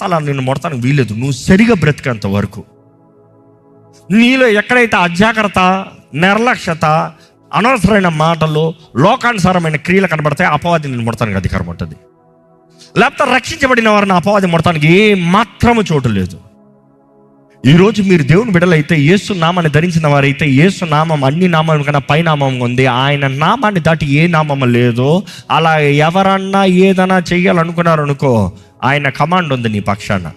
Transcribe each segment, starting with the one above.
పాతాళాన్ని నిన్ను ముడతానికి వీలేదు, నువ్వు సరిగా బ్రతికేంత వరకు. నీలో ఎక్కడైతే అజాగ్రత్త, నిర్లక్ష్యత, అనవసరమైన మాటలు, లోకానుసారమైన క్రియలు కనబడతాయి, అపవాది నిన్ను ముడతానికి అధికారం ఉంటుంది. లేకపోతే రక్షించబడిన వారిని అపవాది ముడతానికి ఏ మాత్రము చోటు లేదు. ఈరోజు మీరు దేవుని బిడ్డలైతే, యేసు నామాన్ని ధరించిన వారైతే, యేసు నామం అన్ని నామం కన్నా పై నామం ఉంది. ఆయన నామాన్ని దాటి ఏ నామం లేదో. అలా ఎవరన్నా ఏదైనా చెయ్యాలనుకున్నారు అనుకో, ఆయన కమాండ్ ఉంది నీ పక్షాన.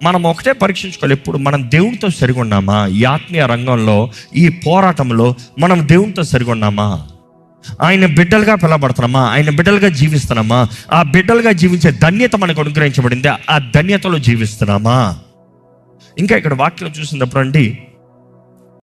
మనం ఒకటే పరీక్షించుకోవాలి, ఎప్పుడు మనం దేవునితో సరిగా ఉన్నామా? ఈ ఆత్మీయ రంగంలో, ఈ పోరాటంలో మనం దేవునితో సరిగా ఉన్నామా? ఆయన బిడ్డలుగా పిలవబడుతున్నామా? ఆయన బిడ్డలుగా జీవిస్తున్నామా? ఆ బిడ్డలుగా జీవించే ధన్యత మనకు అనుగ్రహించబడింది, ఆ ధన్యతలో జీవిస్తున్నామా? ఇంకా ఇక్కడ వాక్యం చూసినప్పుడు అండి,